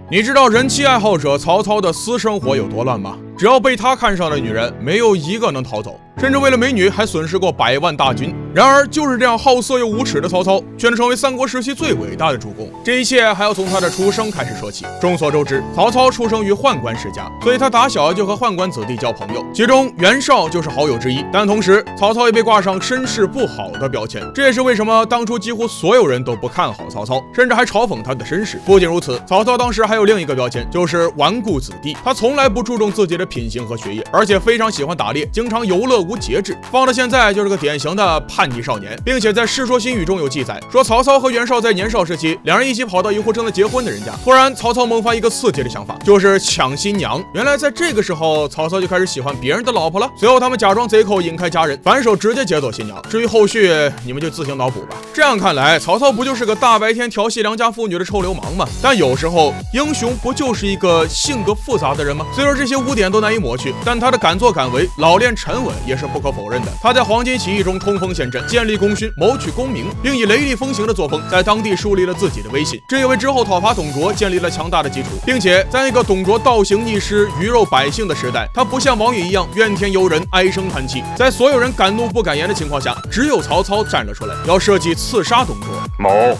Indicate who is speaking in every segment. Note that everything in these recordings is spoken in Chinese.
Speaker 1: 你知道人妻爱好者曹操的私生活有多乱吗？只要被他看上的女人，没有一个能逃走，甚至为了美女还损失过100万大军。然而，就是这样好色又无耻的曹操，却能成为三国时期最伟大的主公。这一切还要从他的出生开始说起。众所周知，曹操出生于宦官世家，所以他打小就和宦官子弟交朋友，其中袁绍就是好友之一。但同时，曹操也被挂上身世不好的标签，这也是为什么当初几乎所有人都不看好曹操，甚至还嘲讽他的身世。不仅如此，曹操当时还有另一个标签，就是纨绔子弟。他从来不注重自己的品行和学业，而且非常喜欢打猎，经常游乐无节制，放到现在就是个典型的叛逆少年。并且在《世说新语》中有记载，说曹操和袁绍在年少时期，两人一起跑到一户正在结婚的人家，突然曹操萌发一个刺激的想法，就是抢新娘。原来在这个时候，曹操就开始喜欢别人的老婆了。随后他们假装贼寇引开家人，反手直接劫走新娘。至于后续，你们就自行脑补吧。这样看来，曹操不就是个大白天调戏良家妇女的臭流氓吗？但有时候，英雄不就是一个性格复杂的人吗？虽说这些污点都难以抹去，但他的敢作敢为、老练沉稳也是不可否认的。他在黄巾起义中冲锋陷阵，建立功勋，谋取功名，并以雷厉风行的作风在当地树立了自己的威信，这也为之后讨伐董卓建立了强大的基础。并且在那个董卓倒行逆施、鱼肉百姓的时代，他不像王允一样怨天尤人、唉声叹气，在所有人敢怒不敢言的情况下，只有曹操站了出来，要设计刺杀董卓。
Speaker 2: 某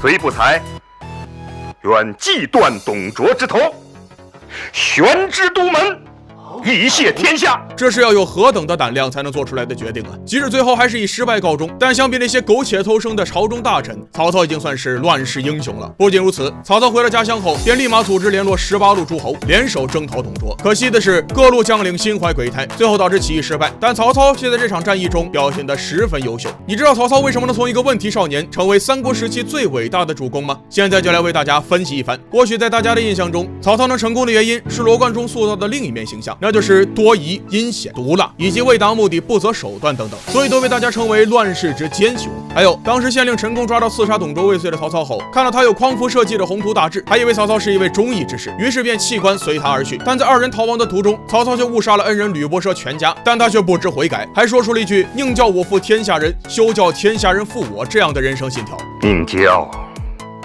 Speaker 2: 虽不才，愿计断董卓之头，悬之都门，以谢天下。
Speaker 1: 这是要有何等的胆量才能做出来的决定啊！即使最后还是以失败告终，但相比那些苟且偷生的朝中大臣，曹操已经算是乱世英雄了。不仅如此，曹操回了家乡后，便立马组织联络18路诸侯，联手征讨董卓。可惜的是，各路将领心怀鬼胎，最后导致起义失败。但曹操却在这场战役中表现得十分优秀。你知道曹操为什么能从一个问题少年成为三国时期最伟大的主公吗？现在就来为大家分析一番。或许在大家的印象中，曹操能成功的原因是罗贯中塑造的另一面形象，那就是多疑、阴险、毒辣，以及为达目的不择手段等等，所以都被大家称为乱世之奸雄。还有，当时县令陈宫抓到刺杀董卓未遂的曹操后，看到他有匡扶社稷的宏图大志，还以为曹操是一位忠义之士，于是便弃官随他而去。但在二人逃亡的途中，曹操却误杀了恩人吕伯奢全家，但他却不知悔改，还说出了一句“宁叫我负天下人，休叫天下人负我”这样的人生信条。
Speaker 2: 宁叫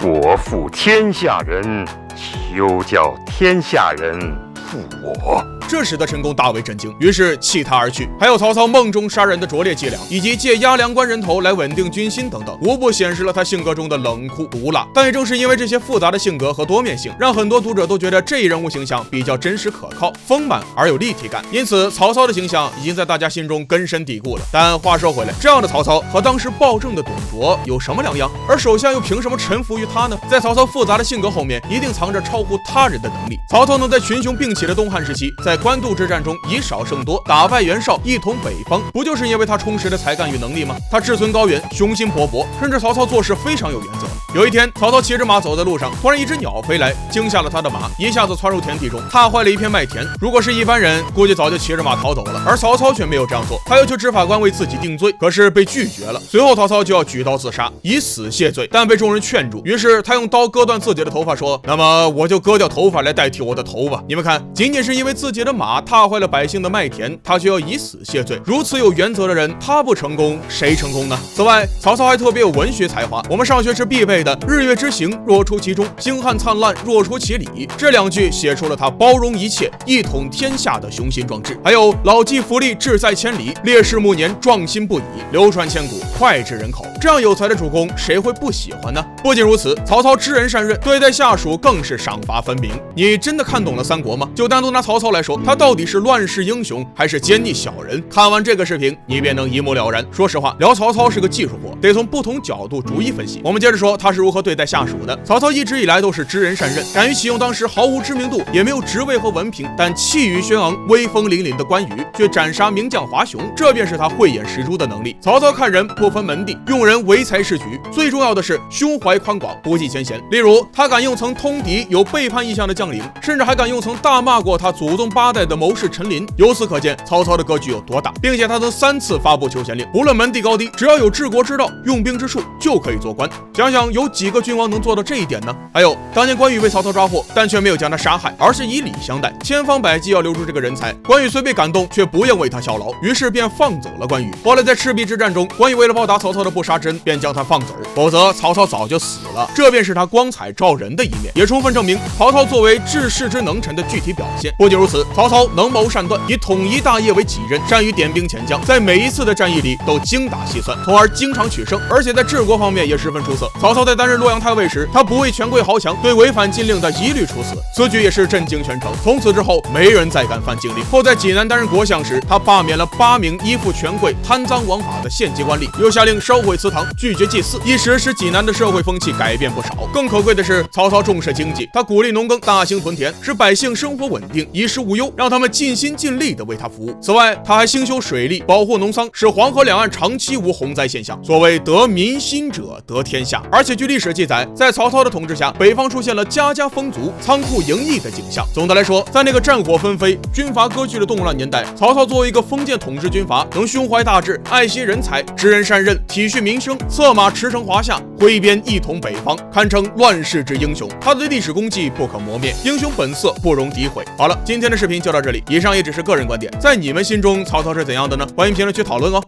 Speaker 2: 我负天下人，休叫天下人负我。
Speaker 1: 这使得陈宫大为震惊，于是弃他而去。还有曹操梦中杀人的拙劣伎俩，以及借压粮官人头来稳定军心等等，无不显示了他性格中的冷酷毒辣。但也正是因为这些复杂的性格和多面性，让很多读者都觉得这一人物形象比较真实可靠、丰满而有立体感。因此，曹操的形象已经在大家心中根深蒂固了。但话说回来，这样的曹操和当时暴政的董卓有什么两样？而手下又凭什么臣服于他呢？在曹操复杂的性格后面，一定藏着超乎他人的能力。曹操能在群雄并起的东汉时期，在官渡之战中以少胜多，打败袁绍，一统北方，不就是因为他充实的才干与能力吗？他志存高远，雄心勃勃，甚至曹操做事非常有原则。有一天，曹操骑着马走在路上，突然一只鸟飞来，惊吓了他的马，一下子窜入田地中，踏坏了一片麦田。如果是一般人，估计早就骑着马逃走了，而曹操却没有这样做，他要求执法官为自己定罪，可是被拒绝了。随后曹操就要举刀自杀，以死谢罪，但被众人劝住，于是他用刀割断自己的头发，说：“那么我就割掉头发来代替我的头吧。”你们看，仅仅是因为自己的马踏坏了百姓的麦田，他却要以死谢罪。如此有原则的人，他不成功，谁成功呢？此外，曹操还特别有文学才华。我们上学时必备的“日月之行，若出其中；星汉灿烂，若出其里”，这两句写出了他包容一切、一统天下的雄心壮志。还有“老骥伏枥，志在千里；烈士暮年，壮心不已，流传千古，脍炙人口”。这样有才的主公，谁会不喜欢呢？不仅如此，曹操知人善任，对待下属更是赏罚分明。你真的看懂了三国吗？就单独拿曹操来说，他到底是乱世英雄还是奸逆小人？看完这个视频，你便能一目了然。说实话，聊曹操是个技术活，得从不同角度逐一分析。我们接着说他是如何对待下属的。曹操一直以来都是知人善任，敢于启用当时毫无知名度，也没有职位和文凭，但气宇轩昂、威风凛凛的关羽，却斩杀名将华雄，这便是他慧眼识珠的能力。曹操看人不分门第，用人唯才是举，最重要的是胸怀宽广，不计前嫌。例如，他敢用曾通敌、有背叛意向的将领，甚至还敢用曾大骂过他祖宗8代的谋士陈琳。由此可见曹操的格局有多大，并且他曾3次发布求贤令，不论门第高低，只要有治国之道，用兵之术，就可以做官。想想有几个君王能做到这一点呢？还有当年关羽被曹操抓获，但却没有将他杀害，而是以礼相待，千方百计要留住这个人才。关羽虽被感动，却不愿为他效劳，于是便放走了关羽。后来在赤壁之战中，关羽为了报答曹操的不杀之恩，便将他放走，否则曹操早就死了。这便是他光彩照人的一面，也充分证明曹操作为治世之能臣的具体表现。不仅如此，曹操能谋善断，以统一大业为己任，善于点兵遣将，在每一次的战役里都精打细算，从而经常取胜，而且在治国方面也十分出色。曹操在担任洛阳太尉时，他不畏权贵豪强，对违反禁令的一律处死，此举也是震惊全城。从此之后，没人再敢犯禁令。后在济南担任国相时，他罢免了8名依附权贵、贪赃枉法的县级官吏，又下令烧毁祠堂，拒绝祭祀，一时使济南的社会风气改变不少。更可贵的是，曹操重视经济，他鼓励农耕，大兴屯田，使百姓生活稳定，衣食无忧，让他们尽心尽力地为他服务。此外，他还兴修水利，保护农桑，使黄河两岸长期无洪灾现象。所谓得民心者得天下。而且据历史记载，在曹操的统治下，北方出现了家家丰足、仓库盈溢的景象。总的来说，在那个战火纷飞、军阀割据的动乱年代，曹操作为一个封建统治军阀，能胸怀大志，爱惜人才，知人善任，体恤民生，策马驰骋华夏，挥鞭一统北方，堪称乱世之英雄。他的历史功绩不可磨灭，英雄本色不容诋毁。好了，今天的视频就到这里，以上也只是个人观点，在你们心中曹操是怎样的呢？欢迎评论区讨论哦。